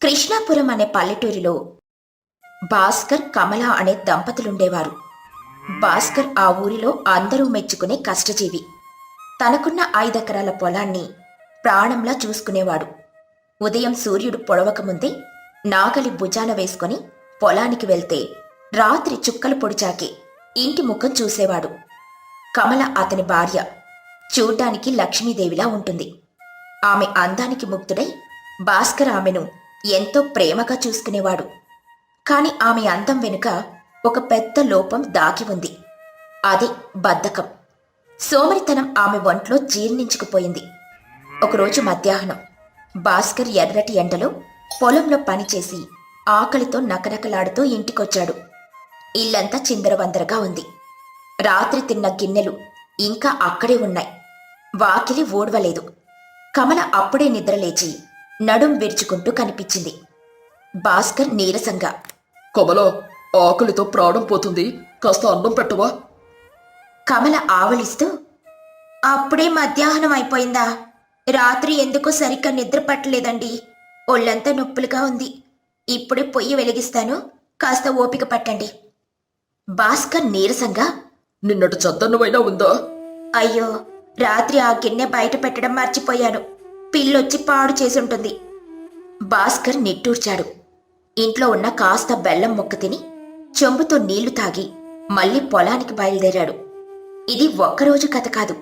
కృష్ణాపురం అనే పల్లెటూరిలో భాస్కర్, కమల అనే దంపతులుండేవారు. భాస్కర్ ఆ ఊరిలో అందరూ మెచ్చుకునే కష్టజీవి. తనకున్న 5 ఎకరాల పొలాన్ని ప్రాణంలా చూసుకునేవాడు. ఉదయం సూర్యుడు పొడవకముందే నాగలి భుజాన వేసుకుని పొలానికి వెళ్తే రాత్రి చుక్కలు పొడిచాకే ఇంటి ముఖం చూసేవాడు. కమల అతని భార్య. చూడ్డానికి లక్ష్మీదేవిలా ఉంటుంది. ఆమె అందానికి ముగ్ధుడై భాస్కర్ ఆమెను ఎంతో ప్రేమగా చూసుకునేవాడు. కాని ఆమె అందం వెనుక ఒక పెద్ద లోపం దాగి ఉంది. అదే బద్ధకం. సోమరితనం ఆమె ఒంట్లో జీర్ణించుకుపోయింది. ఒకరోజు మధ్యాహ్నం భాస్కర్ ఎర్రటి ఎండలో పొలంలో పనిచేసి ఆకలితో నకనకలాడుతూ ఇంటికొచ్చాడు. ఇల్లంతా చిందరవందరగా ఉంది. రాత్రి తిన్న గిన్నెలు ఇంకా అక్కడే ఉన్నాయి. వాకిలి ఊడ్వలేదు. కమల అప్పుడే నిద్రలేచి నడుం విరుచుకుంటూ కనిపించింది. భాస్కర్ నీరసంగా, కమలా, ఆకలితో ప్రాణం పోతుంది, కాస్త అన్నం పెట్టవా? కమల ఆవలిస్తూ, అప్పుడే మధ్యాహ్నం అయిపోయిందా? రాత్రి ఎందుకో సరిగ్గా నిద్ర పట్టలేదండి. ఒళ్ళంతా నొప్పులుగా ఉంది. ఇప్పుడే పొయ్యి వెలిగిస్తాను, కాస్త ఓపిక పట్టండి. భాస్కర్ నీరసంగా, నిన్నటి చద్దన్నమైనా ఉందా? అయ్యో, రాత్రి ఆ గిన్నె బయట పెట్టడం మర్చిపోయాను. పిల్లొచ్చి పాడు చేసుంటుంది. భాస్కర్ నిట్టూర్చాడు. ఇంట్లో ఉన్న కాస్త బెల్లం ముక్క తిని చెంబుతో నీళ్లు తాగి మళ్లీ పొలానికి బయలుదేరాడు. ఇది ఒక్కరోజు కథ కాదు.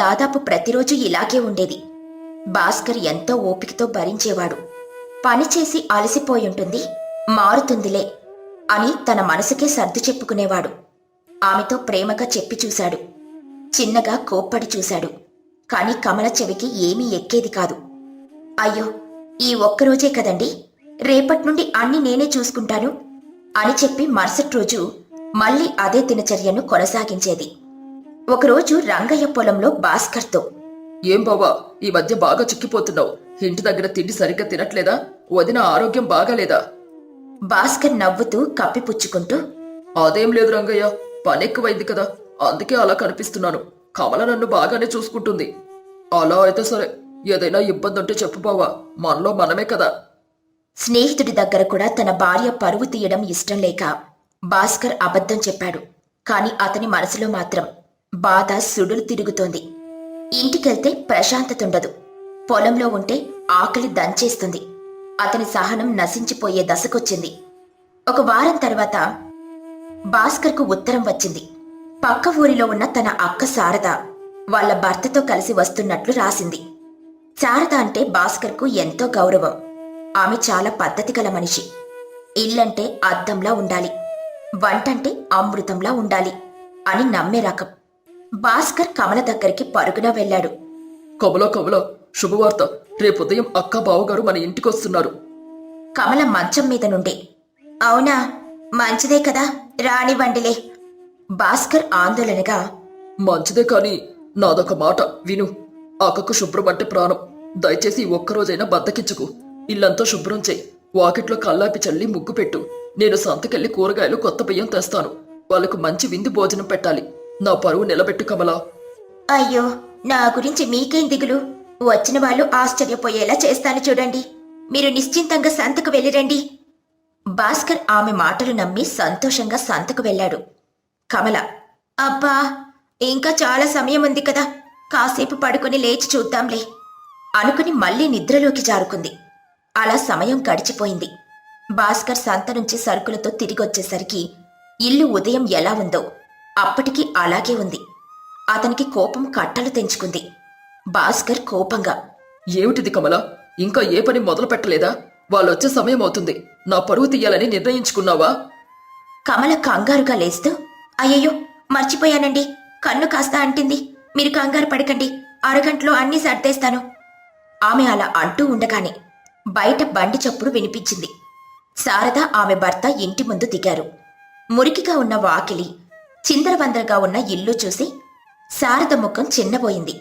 దాదాపు ప్రతిరోజు ఇలాగే ఉండేది. భాస్కర్ ఎంతో ఓపికతో భరించేవాడు. పనిచేసి అలసిపోయుంటుంది, మారుతుందిలే అని తన మనసుకే సర్దు చెప్పుకునేవాడు. ఆమెతో ప్రేమగా చెప్పి చూశాడు. చిన్నగా కోప్పడి చూశాడు. కాని కమల చెవికి ఏమీ ఎక్కేది కాదు. అయ్యో, ఈ ఒక్కరోజే కదండి, రేపటి నుండి అన్ని నేనే చూసుకుంటాను అని చెప్పి మరుసటి రోజు మళ్లీ అదే దినచర్యను కొనసాగించేది. ఒకరోజు రంగయ్య పొలంలో భాస్కర్తో, ఏం బావా, ఈ మధ్య బాగా చిక్కిపోతున్నావు. ఇంటి దగ్గర తిండి సరిగ్గా తినట్లేదా? వదిన ఆరోగ్యం బాగాలేదా? భాస్కర్ నవ్వుతూ కప్పిపుచ్చుకుంటూ, అదేం లేదు రంగయ్య, పనెక్కువైంది కదా, అందుకే అలా కనిపిస్తున్నాను. కమల నన్ను బాగానే చూసుకుంటుంది. అలా అయితే సరే, ఏదైనా ఇబ్బంది ఉంటే చెప్పు బావా, మనలో మనమే కదా. స్నేహితుడి దగ్గర కూడా తన భార్య పరువు తీయడం ఇష్టం లేక భాస్కర్ అబద్ధం చెప్పాడు. కాని అతని మనసులో మాత్రం బాధ సుడులు తిరుగుతోంది. ఇంటికెళ్తే ప్రశాంతతుండదు. పొలంలో ఉంటే ఆకలి దంచేస్తుంది. అతని సహనం నశించిపోయే దశకొచ్చింది. ఒక వారం తర్వాత భాస్కర్కు ఉత్తరం వచ్చింది. పక్క ఊరిలో ఉన్న తన అక్క శారద వాళ్ల భర్తతో కలిసి వస్తున్నట్లు రాసింది. శారద అంటే భాస్కర్కు ఎంతో గౌరవం. ఆమె చాలా పద్ధతి గల మనిషి. ఇల్లంటే అద్దంలా ఉండాలి, వంటంటే అమృతంలా ఉండాలి అని నమ్మే రకం. భాస్కర్ కమల దగ్గరికి పరుగున వెళ్ళాడు. కమలా కమలా, శుభవార్త, రేపుదయం అక్క బావగారు మన ఇంటికొస్తున్నారు. కమల మంచం మీద నుండి, అవునా, మంచిదే కదా, రానివ్వండిలే. భాస్కర్ ఆందోళనగా, మంచిదే కాని నాదొక మాట విను. అక్కకు శుభ్రం అంటే ప్రాణం. దయచేసి ఒక్కరోజైనా బద్దకించుకు. ఇల్లంతా శుభ్రం చేయి. వాకిట్లో కల్లాపి చల్లి ముగ్గు పెట్టు. నేను సంతకెళ్ళి కూరగాయలు, కొత్త బియ్యం తెస్తాను. వాళ్ళకు మంచి విందు భోజనం పెట్టాలి. నా పరువు నిలబెట్టు కమలా. అయ్యో, నా గురించి మీకేం దిగులు. వచ్చిన వాళ్ళు ఆశ్చర్యపోయేలా చేస్తాను చూడండి. మీరు నిశ్చింతంగా సంతకు వెళ్ళిరండి. భాస్కర్ ఆమె మాటలు నమ్మి సంతోషంగా సంతకు వెళ్ళాడు. కమల, అబ్బా, ఇంకా చాలా సమయం ఉంది కదా, కాసేపు పడుకొని లేచి చూద్దాంలే అనుకుని మళ్లీ నిద్రలోకి జారుకుంది. అలా సమయం గడిచిపోయింది. భాస్కర్ సంత నుంచి సరుకులతో తిరిగొచ్చేసరికి ఇల్లు ఉదయం ఎలా ఉందో అప్పటికీ అలాగే ఉంది. అతనికి కోపం కట్టలు తెంచుకుంది. భాస్కర్ కోపంగా, ఏమిటిది కమలా, ఇంకా ఏ పని మొదలు పెట్టలేదా? వాళ్ళొచ్చే సమయం అవుతుంది. నా పరువు తీయాలని నిర్ణయించుకున్నావా? కమల కంగారుగా లేస్తూ, అయ్యయ్యో, మర్చిపోయానండి, కన్ను కాస్త అంటింది. మీరు కంగారు పడకండి, అరగంటలో అన్నీ సర్దేస్తాను. ఆమె అలా అంటూ ఉండగానే బయట బండి చప్పుడు వినిపించింది. శారద, ఆమె భర్త ఇంటి ముందు దిగారు. మురికిగా ఉన్న వాకిలి, చిందరవందరగా ఉన్న ఇల్లు చూసి శారద ముఖం చిన్నబోయింది.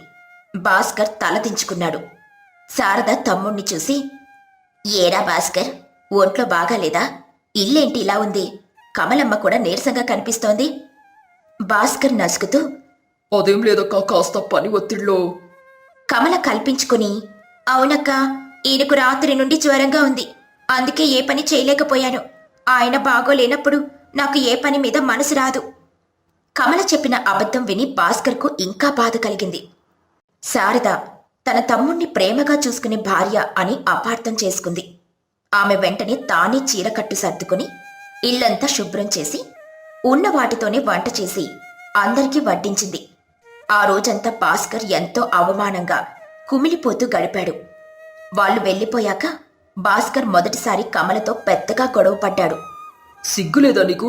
భాస్కర్ తలదించుకున్నాడు. శారద తమ్ముణ్ణి చూసి, ఏరా భాస్కర్, ఒంట్లో బాగాలేదా? ఇల్లేంటి ఇలా ఉంది? కమలమ్మ కూడా నీరసంగా కనిపిస్తోంది. భాస్కర్ నసుకుతూ, అదేం లేదక్క, కాస్త పని ఒత్తిడిలో. కమల కల్పించుకుని, అవునక్క, ఈయనకు రాత్రి నుండి జ్వరంగా ఉంది. అందుకే ఏ పని చేయలేకపోయాను. ఆయన బాగోలేనప్పుడు నాకు ఏ పని మీద మనసు రాదు. కమల చెప్పిన అబద్ధం విని భాస్కర్కు ఇంకా బాధ కలిగింది. శారద తన తమ్ముణ్ణి ప్రేమగా చూసుకునే భార్య అని అపార్థం చేసుకుంది. ఆమె వెంటనే తానే చీరకట్టు సర్దుకుని ఇల్లంతా శుభ్రం చేసి ఉన్న వాటితోనే వంట చేసి అందరికీ వడ్డించింది. ఆ రోజంతా భాస్కర్ ఎంతో అవమానంగా కుమిలిపోతూ గడిపాడు. వాళ్ళు వెళ్ళిపోయాక భాస్కర్ మొదటిసారి కమలతో పెద్దగా గొడవపడ్డాడు. సిగ్గులేదా నీకు?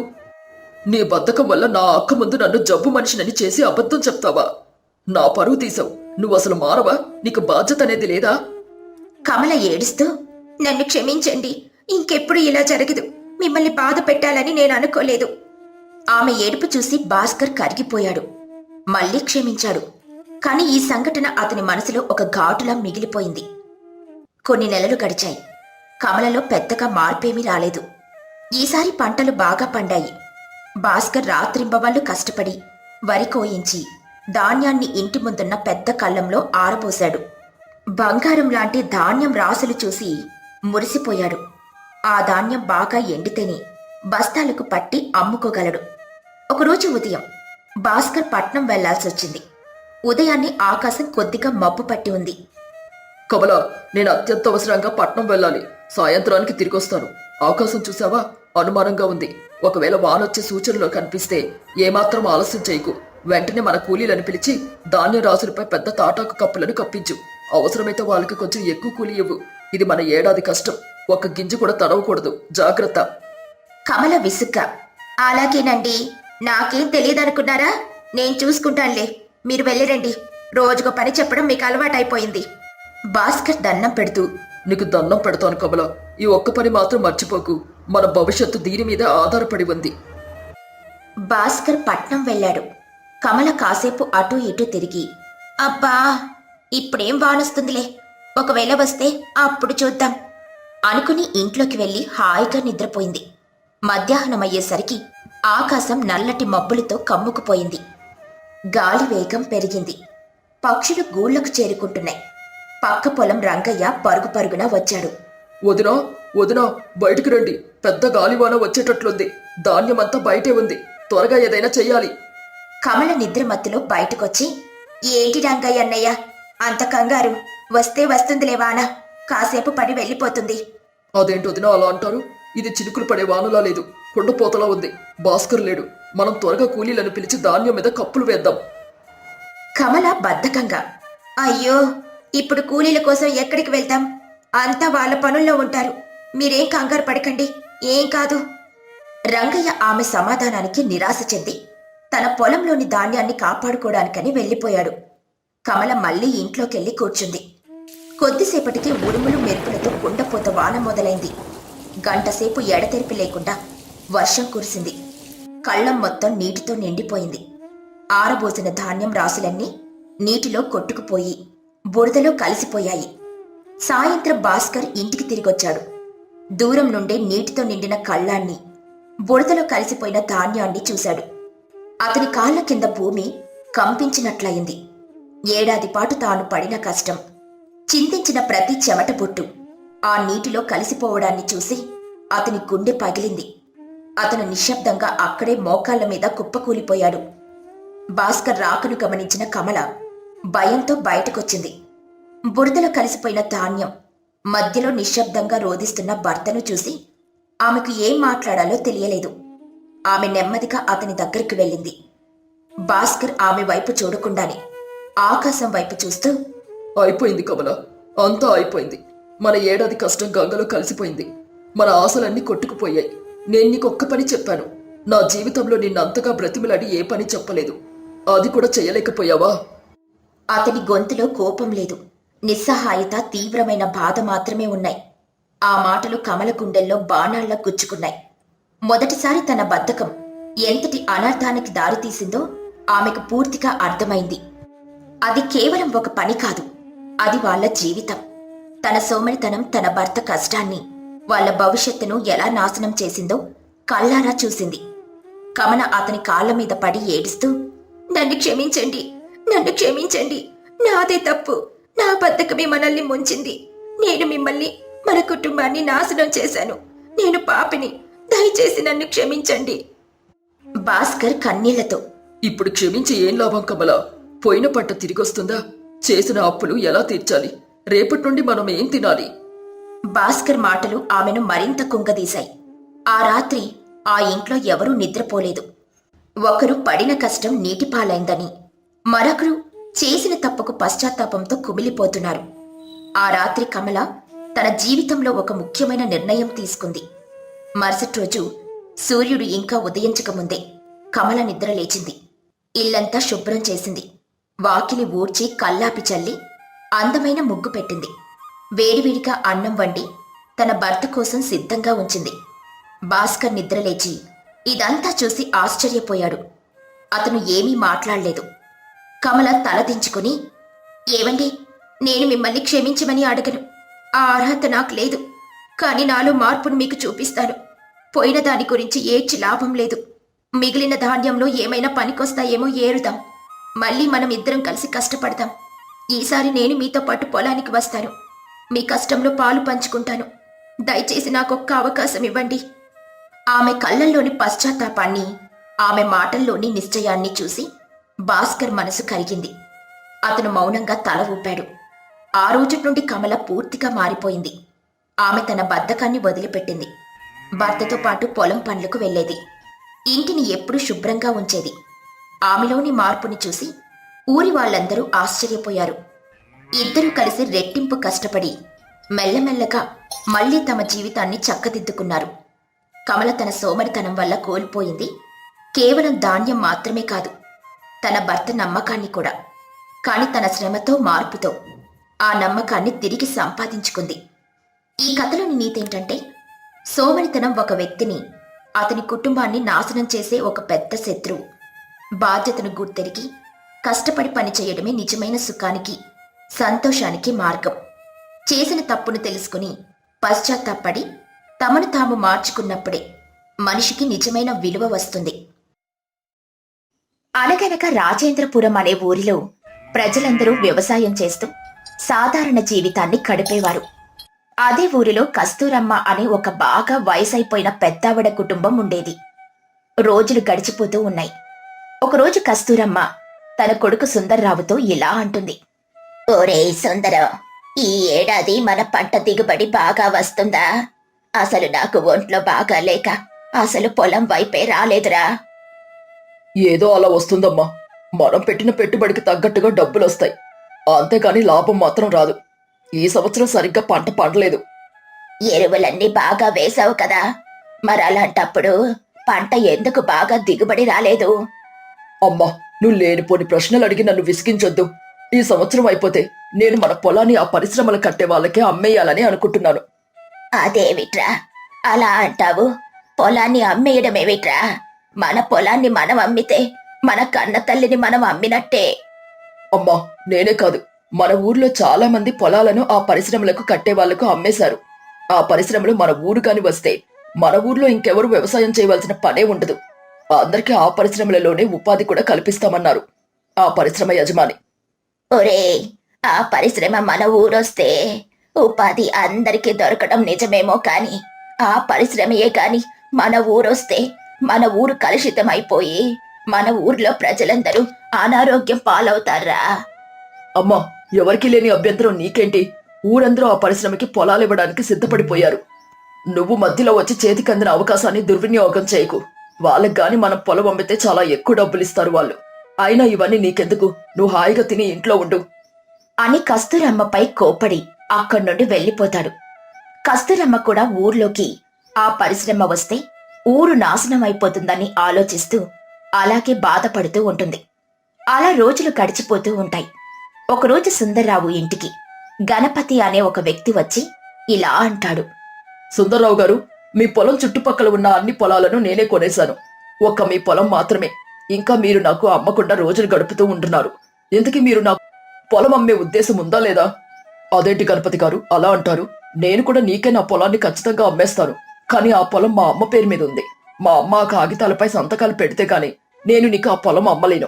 నీ బద్ధకం వల్ల నా అక్క ముందు నన్ను జబ్బు మనిషినని చేసి అబద్ధం చెప్తావా? నా పరువు తీసావు. నువ్వు అసలు మారవా? నీకు బాధ్యత అనేది లేదా? కమల ఏడుస్తూ, నన్ను క్షమించండి, ఇంకెప్పుడు ఇలా జరగదు. మిమ్మల్ని బాధ పెట్టాలని నేను అనుకోలేదు. ఆమె ఏడుపు చూసి భాస్కర్ కరిగిపోయాడు. మళ్ళీ క్షమించాడు. కాని ఈ సంఘటన అతని మనసులో ఒక ఘాటులా మిగిలిపోయింది. కొన్ని నెలలు గడిచాయి. కమలలో పెద్దగా మార్పేమీ రాలేదు. ఈసారి పంటలు బాగా పండాయి. భాస్కర్ రాత్రింబవళ్లు కష్టపడి వరి కోయించి ధాన్యాన్ని ఇంటి ముందున్న పెద్ద కళ్ళంలో ఆరబోశాడు. బంగారం లాంటి ధాన్యం రాసులు చూసి మురిసిపోయాడు. ఆ ధాన్యం బాగా ఎండితేనే బస్తాలకు పట్టి అమ్ముకోగలడు. ఒకరోజు ఉదయం భాస్కర్ పట్నం వెళ్లాల్సొచ్చింది. ఉదయాన్నే ఆకాశం కొద్దిగా మబ్బు పట్టి ఉంది. కమల, నేను అత్యంత అవసరంగా పట్నం వెళ్ళాలి. సాయంత్రానికి తిరిగొస్తాను. ఆకాశం చూసావా? అనుమానంగా ఉంది. ఒకవేళ వానొచ్చే సూచనలు కనిపిస్తే ఏమాత్రం ఆలస్యం చేయకు. వెంటనే మన కూలీలను పిలిచి ధాన్యం రాసులపై పెద్ద తాటాకు కప్పులను కప్పించు. అవసరమైతే వాళ్ళకి కొంచెం ఎక్కువ కూలీ ఇవ్వు. ఇది మన ఏడాది కష్టం. ఒక్క గింజ కూడా తడవకూడదు. జాగ్రత్త. కమల విసుగ్గా, అలాగేనండి, నాకేం తెలియదనుకున్నారా? నేను చూసుకుంటానులే, మీరు వెళ్ళిరండి. రోజుకో పని చెప్పడం మీకు అలవాటైపోయింది. భాస్కర్ దండం పెడుతూ, నీకు దండం పెడతాను కమల. ఈ ఒక్క పని మాత్రం మర్చిపోకు. మన భవిష్యత్తు దీని మీద ఆధారపడి ఉంది. భాస్కర్ పట్నం వెళ్ళాడు. కమల కాసేపు అటూ ఇటూ తిరిగి, అబ్బా ఇప్పుడేం వానొస్తుందిలే, ఒకవేళ వస్తే అప్పుడు చూద్దాం అనుకుని ఇంట్లోకి వెళ్లి హాయిగా నిద్రపోయింది. మధ్యాహ్నమయ్యేసరికి ఆకాశం నల్లటి మబ్బులతో కమ్ముకుపోయింది. గాలి వేగం పెరిగింది. పక్షులు గూళ్లకు చేరుకుంటున్నాయి. పక్క పొలం రంగయ్య పరుగు పరుగున వచ్చాడు. వదినా, వదినా, బయటికి రండి. పెద్ద గాలివాన వచ్చేటట్లుంది. ధాన్యమంతా బయటే ఉంది. త్వరగా ఏదైనా చెయ్యాలి. కమల నిద్రమత్తులో బయటకొచ్చి, ఏంటి రంగయ్య అన్నయ్య అంత కంగారు? వస్తే వస్తుందిలే వాన, కాసేపు పడి వెళ్ళిపోతుంది. అదేంటి వదినా అలా అంటారు? ఇది చినుకులు పడే వానలా లేదు, కొండపోతలా ఉంది. భాస్కర్ లేడు. మనం త్వరగా కూలీలను పిలిచి ధాన్యం మీద కప్పులు వేద్దాం. కమల బద్ధకంగా, అయ్యో ఇప్పుడు కూలీల కోసం ఎక్కడికి వెళ్తాం? అంతా వాళ్ళ పనుల్లో ఉంటారు. మీరేం కంగారు పడకండి, ఏం కాదు. రంగయ్య ఆమె సమాధానానికి నిరాశ చెంది తన పొలంలోని ధాన్యాన్ని కాపాడుకోవడానికని వెళ్ళిపోయాడు. కమల మళ్లీ ఇంట్లోకెళ్లి కూర్చుంది. కొద్దిసేపటికి ఉరుములు మెరుపులతో కుండపోత వాన మొదలైంది. గంటసేపు ఎడతెరిపి లేకుండా వర్షం కురిసింది. కళ్ళం మొత్తం నీటితో నిండిపోయింది. ఆరబోసిన ధాన్యం రాసులన్నీ నీటిలో కొట్టుకుపోయి బురదలో కలిసిపోయాయి. సాయంత్రం భాస్కర్ ఇంటికి తిరిగొచ్చాడు. దూరం నుండే నీటితో నిండిన కళ్ళాన్ని, బురదలో కలిసిపోయిన ధాన్యాన్ని చూశాడు. అతని కాళ్ల కింద భూమి కంపించినట్లయింది. ఏడాది పాటు తాను పడిన కష్టం, చింతించిన ప్రతి చెమట బొట్టు ఆ నీటిలో కలిసిపోవడాన్ని చూసి అతని గుండె పగిలింది. అతను నిశ్శబ్దంగా అక్కడే మోకాళ్ల మీద కుప్పకూలిపోయాడు. భాస్కర్ రాకను గమనించిన కమల భయంతో బయటకొచ్చింది. బురదలో కలిసిపోయిన ధాన్యం మధ్యలో నిశ్శబ్దంగా రోదిస్తున్న భర్తను చూసి ఆమెకు ఏం మాట్లాడాలో తెలియలేదు. ఆమె నెమ్మదిగా అతని దగ్గరికి వెళ్ళింది. భాస్కర్ ఆమె వైపు చూడకుండానే ఆకాశం వైపు చూస్తూ, అయిపోయింది కమల, అంతా అయిపోయింది. మన ఏడాది కష్టం గంగలో కలిసిపోయింది. మన ఆశలన్నీ కొట్టుకుపోయాయి. నేను నీకొక్క పని చెప్పాను. నా జీవితంలో నిన్నంతగా బ్రతిమలాడి ఏ పని చెప్పలేదు. అది కూడా చేయలేకపోయావా? అతని గొంతులో కోపం లేదు, నిస్సహాయత, తీవ్రమైన బాధ మాత్రమే ఉన్నాయి. ఆ మాటలు కమల గుండెల్లో బాణాల్లా గుచ్చుకున్నాయి. మొదటిసారి తన బద్ధకం ఎంతటి అనర్థానికి దారితీసిందో ఆమెకు పూర్తిగా అర్థమైంది. అది కేవలం ఒక పని కాదు, అది వాళ్ళ జీవితం. తన సోమరితనం తన భర్త కష్టాన్ని, వాళ్ళ భవిష్యత్తును ఎలా నాశనం చేసిందో కళ్ళారా చూసింది. కమల అతని కాళ్ల మీద పడి ఏడుస్తూ, నన్ను క్షమించండి, నన్ను క్షమించండి, నాదే తప్పు, నా బద్ధకమే మనల్ని ముంచింది. నేను మిమ్మల్ని మన కుటుంబాన్ని నాశనం చేశాను. నేను పాపిని, దయచేసి నన్ను క్షమించండి. భాస్కర్ కన్నీళ్లతో, ఇప్పుడు క్షమించి ఏం లాభం కమల? పోయిన పంట తిరిగొస్తుందా? చేసిన అప్పులు ఎలా తీర్చాలి? రేపటి నుండి మనం ఏం తినాలి? భాస్కర్ మాటలు ఆమెను మరింత కుంగదీశాయి. ఆ రాత్రి ఆ ఇంట్లో ఎవరూ నిద్రపోలేదు. ఒకరు పడిన కష్టం నీటిపాలైందని, మరొకరు చేసిన తప్పుకు పశ్చాత్తాపంతో కుమిలిపోతున్నారు. ఆ రాత్రి కమల తన జీవితంలో ఒక ముఖ్యమైన నిర్ణయం తీసుకుంది. మరుసటి రోజు సూర్యుడు ఇంకా ఉదయించకముందే కమల నిద్ర లేచింది. ఇల్లంతా శుభ్రం చేసింది. వాకిలి ఊడ్చి కల్లాపి చల్లి అందమైన ముగ్గు పెట్టింది. వేడివేడిగా అన్నం వండి తన భర్త కోసం సిద్ధంగా ఉంచింది. భాస్కర్ నిద్రలేచి ఇదంతా చూసి ఆశ్చర్యపోయాడు. అతను ఏమీ మాట్లాడలేదు. కమల తలదించుకుని, ఏవండి, నేను మిమ్మల్ని క్షమించమని అడగను. ఆ అర్హత నాకు లేదు. కాని నాలో మార్పును మీకు చూపిస్తాను. పోయిన దాని గురించి ఏడ్చి లాభం లేదు. మిగిలిన ధాన్యంలో ఏమైనా పనికొస్తాయేమో ఏరుదాం. మళ్ళీ మనం ఇద్దరం కలిసి కష్టపడదాం. ఈసారి నేను మీతో పాటు పొలానికి వస్తాను. మీ కష్టంలో పాలు పంచుకుంటాను. దయచేసి నాకొక్క అవకాశం ఇవ్వండి. ఆమె కళ్ళల్లోని పశ్చాత్తాపాన్ని, ఆమె మాటల్లోని నిశ్చయాన్ని చూసి భాస్కర్ మనసు కరిగింది. అతను మౌనంగా తల ఊపాడు. ఆ రోజు నుండి కమల పూర్తిగా మారిపోయింది. ఆమె తన బద్ధకాన్ని వదిలిపెట్టింది. భర్తతో పాటు పొలం పనులకు వెళ్లేది. ఇంటిని ఎప్పుడూ శుభ్రంగా ఉంచేది. ఆమెలోని మార్పుని చూసి ఊరి వాళ్ళందరూ ఆశ్చర్యపోయారు. ఇద్దరూ కలిసి రెట్టింపు కష్టపడి మెల్లమెల్లగా మళ్లీ తమ జీవితాన్ని చక్కదిద్దుకున్నారు. కమల తన సోమరితనం వల్ల కోల్పోయింది కేవలం ధాన్యం మాత్రమే కాదు, తన భర్త నమ్మకాన్ని కూడా. కాని తన శ్రమతో, మార్పుతో ఆ నమ్మకాన్ని తిరిగి సంపాదించుకుంది. ఈ కథలోని నీతేంటంటే, సోమరితనం ఒక వ్యక్తిని, అతని కుటుంబాన్ని నాశనం చేసే ఒక పెద్ద శత్రువు. బాధ్యతను గుర్తెరిగి కష్టపడి పనిచేయడమే నిజమైన సుఖానికి, సంతోషానికి మార్గం. చేసిన తప్పును తెలుసుకుని పశ్చాత్తాపడి తమను తాము మార్చుకున్నప్పుడే మనిషికి నిజమైన విలువ వస్తుంది. అనగనక రాజేంద్రపురం అనే ఊరిలో ప్రజలందరూ వ్యవసాయం చేస్తూ సాధారణ జీవితాన్ని గడిపేవారు. అదే ఊరిలో కస్తూరమ్మ అనే ఒక బాగా వయసైపోయిన పెద్దావిడ కుటుంబం ఉండేది. రోజులు గడిచిపోతూ ఉన్నాయి. ఒకరోజు కస్తూరమ్మ తన కొడుకు సుందర్రావుతో ఇలా అంటుంది. ఓరే సుందరం, ఈ ఏడాది మన పంట దిగుబడి బాగా వస్తుందా? అసలు నాకు ఒంట్లో బాగా లేక అసలు పొలం వైపే రాలేదురా. ఏదో అలా వస్తుందమ్మా. మనం పెట్టిన పెట్టుబడికి తగ్గట్టుగా డబ్బులొస్తాయి, అంతేకాని లాభం మాత్రం రాదు. ఈ సంవత్సరం సరిగ్గా పంట పండలేదు. ఎరువులన్నీ బాగా వేశావు కదా, మరలాంటప్పుడు పంట ఎందుకు బాగా దిగుబడి రాలేదు? అమ్మా, నువ్వు లేనిపోని ప్రశ్నలు అడిగి నన్ను విసిగించొద్దు. ఈ సంవత్సరం అయిపోతే నేను మన పొలాన్ని ఆ పరిశ్రమలు కట్టే వాళ్ళకే అమ్మేయాలని అనుకుంటున్నాను. అదేమిట్రా అలా అంటావు? పొలాన్ని అమ్మేయడమేమిట్రా? మన పొలాన్ని మనం అమ్మితే మన కన్న తల్లిని మనం అమ్మినట్టే. అమ్మా, నేనే కాదు, మన ఊర్లో చాలా మంది పొలాలను ఆ పరిశ్రమలకు కట్టే వాళ్లకు అమ్మేశారు. ఆ పరిశ్రమలు మన ఊరు కాని వస్తే మన ఊర్లో ఇంకెవరు వ్యవసాయం చేయవలసిన పనే ఉండదు. అందరికీ ఆ పరిశ్రమలలోనే ఉపాధి కూడా కల్పిస్తామన్నారు ఆ పరిశ్రమ యజమాని. ఒరే, ఆ పరిశ్రమ మన ఊరొస్తే ఉపాధి అందరికీ దొరకడం నిజమేమో కాని ఆ పరిశ్రమయే కాని మన ఊరొస్తే మన ఊరు కలుషితమైపోయి మన ఊర్లో ప్రజలందరూ అనారోగ్యం పాలవుతారా? అమ్మా, ఎవరికి లేని అభ్యంతరం నీకేంటి? ఊరందరూ ఆ పరిశ్రమకి పొలాలు ఇవ్వడానికి సిద్ధపడిపోయారు. నువ్వు మధ్యలో వచ్చి చేతికందిన అవకాశాన్ని దుర్వినియోగం చేయకు. వాళ్ళకి గాని మనం పొలం అమ్మితే చాలా ఎక్కువ డబ్బులు ఇస్తారు వాళ్ళు. అయినా ఇవన్నీ నీకెందుకు? నువ్వు హాయిగా తిని ఇంట్లో ఉండు అని కస్తూరమ్మపై కోపడి అక్కడి నుండి వెళ్ళిపోతాడు. కస్తూరమ్మ కూడా ఊర్లోకి ఆ పరిశ్రమ వస్తే ఊరు నాశనం అయిపోతుందని ఆలోచిస్తూ అలాగే బాధపడుతూ ఉంటుంది. అలా రోజులు గడిచిపోతూ ఉంటాయి. ఒకరోజు సుందర్రావు ఇంటికి గణపతి అనే ఒక వ్యక్తి వచ్చి ఇలా అంటాడు. సుందర్రావు గారు, మీ పొలం చుట్టుపక్కల ఉన్న అన్ని పొలాలను నేనే కొనేశాను. ఒక్క మీ పొలం మాత్రమే ఇంకా మీరు నాకు అమ్మకుండా రోజులు గడుపుతూ ఉంటున్నారు. ఎందుకు మీరు నాకు పొలం అమ్మే ఉద్దేశం ఉందా లేదా? అదేంటి గణపతి గారు అలా అంటారు? నేను కూడా నీకే నా పొలాన్ని ఖచ్చితంగా అమ్మేస్తాను. కానీ ఆ పొలం మా అమ్మ పేరు మీద ఉంది. మా అమ్మ ఆ కాగితాలపై సంతకాలు పెడితే గాని నేను నీకు ఆ పొలం అమ్మలేను.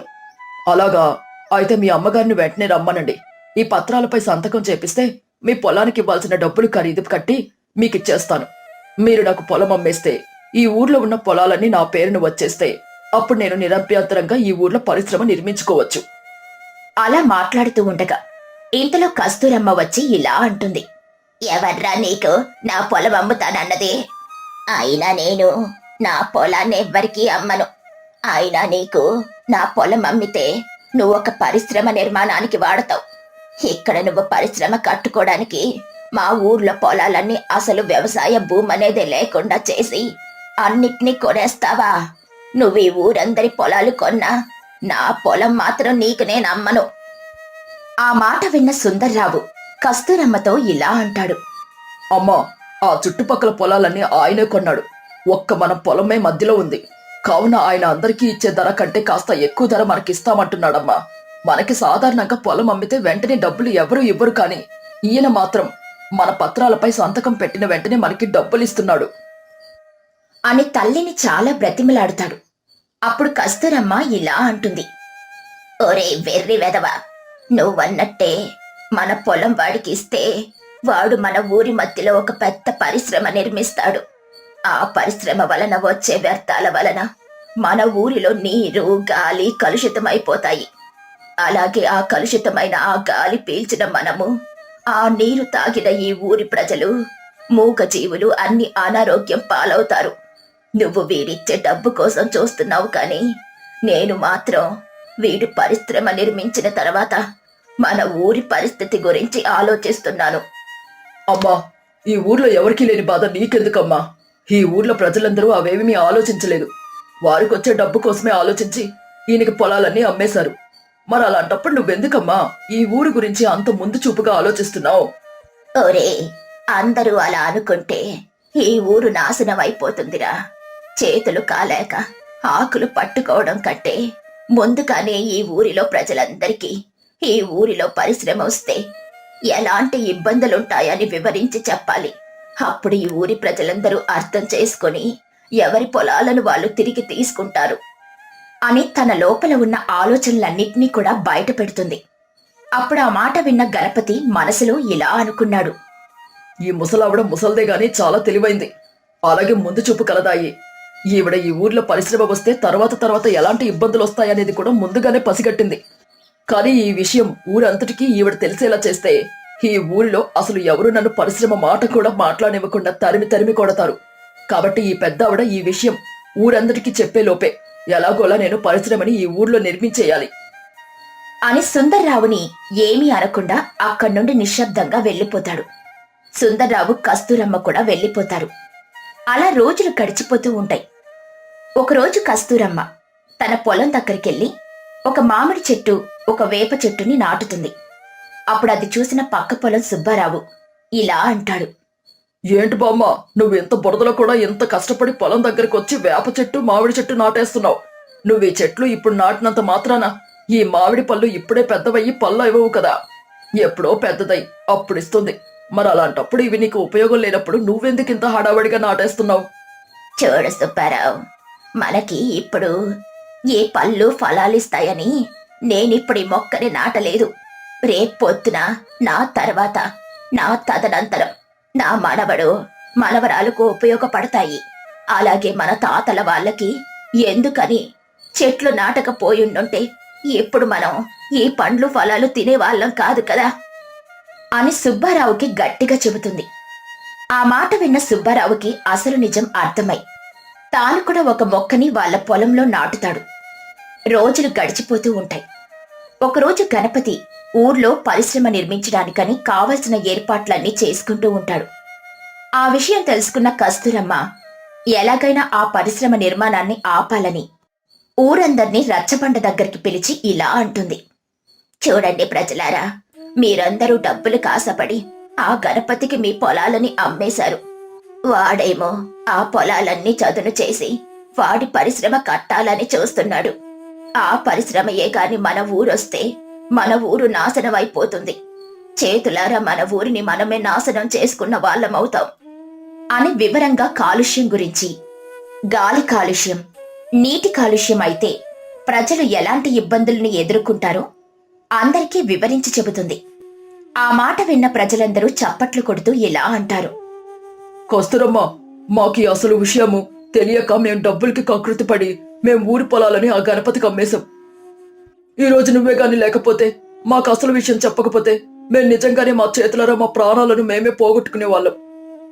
అలాగా? అయితే మీ అమ్మగారిని వెంటనే రమ్మనండి. ఈ పత్రాలపై సంతకం చేపిస్తే మీ పొలానికి ఇవ్వాల్సిన డబ్బులు ఖరీదు కట్టి మీకిచ్చేస్తాను. మీరు నాకు పొలం అమ్మేస్తే ఈ ఊర్లో ఉన్న పొలాలన్నీ నా పేరును వచ్చేస్తే అప్పుడు నేను నిరభ్యంతరంగా ఈ ఊర్లో పరిశ్రమ నిర్మించుకోవచ్చు. అలా మాట్లాడుతూ ఉండగా ఇంతలో కస్తూరమ్మ వచ్చి ఇలా అంటుంది. ఎవర్రా నీకు నా పొలం అమ్ముతానన్నది? అయినా నేను నా పొలాన్ని ఎవ్వరికీ అమ్మను. అయినా నీకు నా పొలం అమ్మితే నువ్వు ఒక పరిశ్రమ నిర్మాణానికి వాడతావు. ఇక్కడ నువ్వు పరిశ్రమ కట్టుకోవడానికి మా ఊర్లో పొలాలన్నీ అసలు వ్యవసాయ భూమి అనేది లేకుండా చేసి అన్నిటినీ కొనేస్తావా? నువ్వు ఈ ఊరందరి పొలాలు కొన్నా నా పొలం మాత్రం నీకు నేను అమ్మను. ఆ మాట విన్న సుందర్రావు కస్తూరమ్మతో ఇలా అంటాడు. అమ్మా, ఆ చుట్టుపక్కల పొలాలన్నీ ఆయనే కొన్నాడు. ఒక్క మన పొలమే మధ్యలో ఉంది. కావున ఆయన అందరికీ ఇచ్చే ధర కంటే కాస్త ఎక్కువ ధర మనకిస్తామంటున్నాడమ్మా. మనకి సాధారణంగా పొలం అమ్మితే వెంటనే డబ్బులు ఎవరూ ఇవ్వరు, కానీ ఈయన మాత్రం మన పత్రాలపై సంతకం పెట్టిన వెంటనే మనకి డబ్బులు ఇస్తున్నాడు అని తల్లిని చాలా బ్రతిమలాడుతాడు. అప్పుడు కస్తూరమ్మ ఇలా అంటుంది. ఒరే వెర్రి వెదవా, నువ్వన్నట్టే మన పొలం వాడికి ఇస్తే వాడు మన ఊరి మధ్యలో ఒక పెద్ద పరిశ్రమ నిర్మిస్తాడు. ఆ పరిశ్రమ వలన వచ్చే వ్యర్థాల వలన మన ఊరిలో నీరు గాలి కలుషితమైపోతాయి. అలాగే ఆ కలుషితమైన ఆ గాలి పీల్చిన మనము, ఆ నీరు తాగిన ఈ ఊరి ప్రజలు, మూగజీవులు అన్ని అనారోగ్యం పాలవుతారు. నువ్వు వీడిచ్చే డబ్బు కోసం చూస్తున్నావు, కానీ నేను మాత్రం వీడి పరిశ్రమ నిర్మించిన తర్వాత మన ఊరి పరిస్థితి గురించి ఆలోచిస్తున్నాను. అమ్మా, ఈ ఊర్లో ఎవరికీ లేని బాధ నీకెందుకమ్మా? ఈ ఊర్లో ప్రజలందరూ అవేమీ ఆలోచించలేదు. వారికొచ్చే డబ్బు కోసమే ఆలోచించి ఈయనకి పొలాలన్నీ అమ్మేశారు. మరి అలాంటప్పుడు నువ్వెందుకమ్మా ఈ ఊరు గురించి అంత ముందు చూపుగా ఆలోచిస్తున్నావు? ఓరే, అందరూ అలా అనుకుంటే ఈ ఊరు నాశనం అయిపోతుందిరా. చేతులు కాలేక ఆకులు పట్టుకోవడం కంటే ముందుగానే ఈ ఊరిలో ప్రజలందరికీ ఈ ఊరిలో పరిశ్రమ వస్తే ఎలాంటి ఇబ్బందులుంటాయని వివరించి చెప్పాలి. అప్పుడు ఈ ఊరి ప్రజలందరూ అర్థం చేసుకొని ఎవరి పొలాలను వాళ్ళు తిరిగి తీసుకుంటారు అని తన లోపల ఉన్న ఆలోచనలన్నింటినీ కూడా బయట పెడుతుంది. అప్పుడు ఆ మాట విన్న గణపతి మనసులో ఇలా అనుకున్నాడు. ఈ ముసలావిడ ముసల్దే గాని చాలా తెలివైంది. అలాగే ముందు చూపు కలదాయి. ఈవిడ ఈ ఊర్లో పరిశ్రమ వస్తే తర్వాత ఎలాంటి ఇబ్బందులు వస్తాయనేది కూడా ముందుగానే పసిగట్టింది. కానీ ఈ విషయం ఊరంతటికీ ఈవిడ తెలిసేలా చేస్తే ఈ ఊరిలో అసలు ఎవరు నన్ను పరిశ్రమ మాట కూడా మాట్లాడివ్వకుండా తరిమి కొడతారు. కాబట్టి ఈ పెద్దావిడ ఈ విషయం ఊరందరికీ చెప్పే లోపే ఎలాగోలా నేను పరిశ్రమని ఈ ఊర్లో నిర్మించేయాలి అని సుందర్రావుని ఏమీ అనకుండా అక్కడి నుండి నిశ్శబ్దంగా వెళ్లిపోతాడు. సుందర్రావు కస్తూరమ్మ కూడా వెళ్లిపోతారు. అలా రోజులు గడిచిపోతూ ఉంటాయి. ఒకరోజు కస్తూరమ్మ తన పొలం దగ్గరికెళ్లి ఒక మామిడి చెట్టు, ఒక వేప చెట్టుని నాటుతుంది. అప్పుడు అది చూసిన పక్క పొలం సుబ్బారావు ఇలా అంటాడు. ఏంటి బామ్మ, నువ్వు ఇంత బురదలో కూడా ఇంత కష్టపడి పొలం దగ్గరకు వచ్చి వేప చెట్టు మామిడి చెట్టు నాటేస్తున్నావు. నువ్వు ఈ చెట్లు ఇప్పుడు నాటినంత మాత్రాన ఈ మామిడి పళ్ళు ఇప్పుడే పెద్దవయ్యి పళ్ళు ఇవ్వవు కదా. ఎప్పుడో పెద్దదై అప్పుడు ఇస్తుంది. మరి అలాంటప్పుడు ఇవి నీకు ఉపయోగం లేనప్పుడు నువ్వెందుకు ఇంత హడావడిగా నాటేస్తున్నావు? చూడు సుబ్బారావు, మనకి ఇప్పుడు ఏ పళ్ళు ఫలాలిస్తాయని నేనిప్పుడు ఈ మొక్కని నాటలేదు. రేపొద్దున నా తర్వాత, నా తదనంతరం నా మనవడు మనవరాలకు ఉపయోగపడతాయి. అలాగే మన తాతల వాళ్ళకి ఎందుకని చెట్లు నాటకపోయుండుంటే ఇప్పుడు మనం ఈ పండ్లు ఫలాలు తినేవాళ్ళం కాదు కదా అని సుబ్బారావుకి గట్టిగా చెబుతుంది. ఆ మాట విన్న సుబ్బారావుకి అసలు నిజం అర్థమై తాను కూడా ఒక మొక్కని వాళ్ళ పొలంలో నాటుతాడు. రోజులు గడిచిపోతూ ఉంటాయి. ఒకరోజు గణపతి ఊర్లో పరిశ్రమ నిర్మించడానికని కావలసిన ఏర్పాట్లన్నీ చేసుకుంటూ ఉంటాడు. ఆ విషయం తెలుసుకున్న కస్తూరమ్మ ఎలాగైనా ఆ పరిశ్రమ నిర్మాణాన్ని ఆపాలని ఊరందర్నీ రచ్చబండ దగ్గరికి పిలిచి ఇలా అంటుంది. చూడండి ప్రజలారా, మీరందరూ డబ్బులు కాసపడి ఆ గణపతికి మీ పొలాలని అమ్మేశారు. వాడేమో ఆ పొలాలన్నీ చదును చేసి వాడి పరిశ్రమ కట్టాలని చూస్తున్నాడు. ఆ పరిశ్రమయే గాని మన ఊరొస్తే మన ఊరు నాశనం అయిపోతుంది. చేతులారా మన ఊరిని మనమే నాశనం చేసుకున్న వాళ్ళమవుతాం అని వివరంగా కాలుష్యం గురించి, గాలి కాలుష్యం, నీటి కాలుష్యం అయితే ప్రజలు ఎలాంటి ఇబ్బందుల్ని ఎదుర్కొంటారో అందరికీ వివరించి చెబుతుంది. ఆ మాట విన్న ప్రజలందరూ చప్పట్లు కొడుతూ ఇలా అంటారు. కస్తూరమ్మ, మాకీ అసలు విషయము తెలియక మేం డబ్బులకి కకృతి పడి మేం ఊరి పొలాలని ఆ గణపతికి అమ్మేశాం. ఈ రోజు నువ్వే గాని లేకపోతే, మాకు అసలు విషయం చెప్పకపోతే మేం నిజంగానే మా చేతులారా మా ప్రాణాలను మేమే పోగొట్టుకునే వాళ్ళం.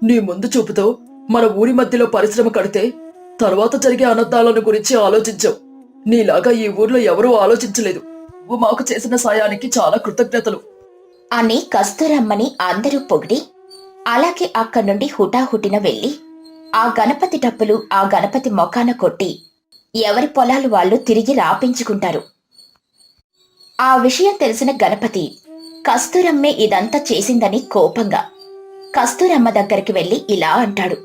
నీ ముందు చూపుతో మన ఊరి మధ్యలో పరిశ్రమ కడితే తర్వాత జరిగే అనర్థాలను గురించి ఆలోచించావు. నీలాగా ఈ ఊర్లో ఎవరూ ఆలోచించలేదు. నువ్వు మాకు చేసిన సాయానికి చాలా కృతజ్ఞతలు అని కస్తూరమ్మని అందరూ పొగిడి, అలాగే అక్కడి నుండి హుటాహుటిన వెళ్లి ఆ గణపతి డప్పులు ఆ గణపతి మొఖాన కొట్టి ఎవరి పొలాలు వాళ్ళు తిరిగి రాపించుకుంటారు. ఆ విషయం తెలిసిన గణపతి కస్తూరమ్మే ఇదంతా చేసిందని కోపంగా కస్తూరమ్మ దగ్గరికి వెళ్లి ఇలా అంటాడు.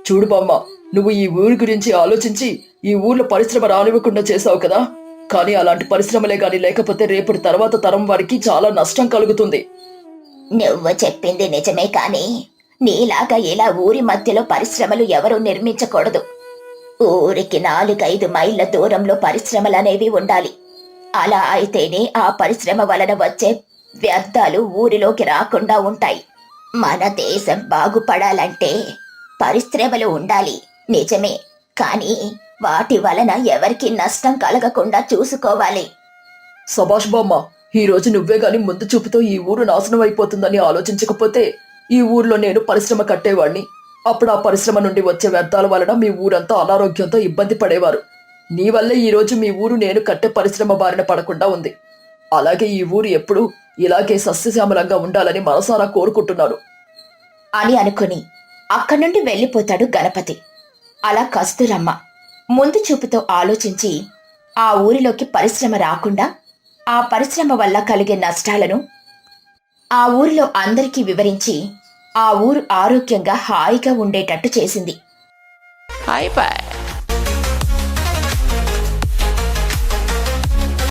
చూడు బామ్మ, నువ్వు ఈ ఊరి గురించి ఆలోచించి ఈ ఊర్లో పరిశ్రమ రానివ్వకుండా చేశావు కదా. కానీ అలాంటి పరిశ్రమలే గాని లేకపోతే రేపటి తర్వాత తరం వారికి చాలా నష్టం కలుగుతుంది. నువ్వు చెప్పింది నిజమే, కాని నీలాగా ఇలా ఊరి మధ్యలో పరిశ్రమలు ఎవరూ నిర్మించకూడదు. ఊరికి 4-5 మైళ్ళ దూరంలో పరిశ్రమలనేవి ఉండాలి. అలా అయితేనే ఆ పరిశ్రమ వలన వచ్చే వ్యర్థాలు ఊరిలోకి రాకుండా ఉంటాయి. మన దేశం బాగుపడాలంటే పరిశ్రమలు ఉండాలి, నిజమే. కానీ వాటి వలన ఎవరికి నష్టం కలగకుండా చూసుకోవాలి. సభాష్ బామ్మ, ఈ రోజు నువ్వే గాని ముందు చూపుతో ఈ ఊరు నాశనం అయిపోతుందని ఆలోచించకపోతే ఈ ఊర్లో నేను పరిశ్రమ కట్టేవాణ్ణి. అప్పుడు ఆ పరిశ్రమ నుండి వచ్చే వ్యర్థాల వలన మీ ఊరంతా అనారోగ్యంతో ఇబ్బంది పడేవారు. నీ వల్లే ఈ రోజు మీ ఊరు నేను కట్టే పరిశ్రమ బారిన పడకుండా ఉంది. అలాగే ఈ ఊరు ఎప్పుడూ ఇలాగే సస్యశ్యామలంగా ఉండాలని మనసారా కోరుకుంటున్నాను అని అనుకుని అక్కడి నుండి వెళ్ళిపోతాడు గణపతి. అలా కస్తూరమ్మ ముందు చూపుతో ఆలోచించి ఆ ఊరిలోకి పరిశ్రమ రాకుండా, ఆ పరిశ్రమ వల్ల కలిగే నష్టాలను ఆ ఊరిలో అందరికీ వివరించి ఆ ఊరు ఆరోగ్యంగా హాయిగా ఉండేటట్టు చేసింది. అయిపోయి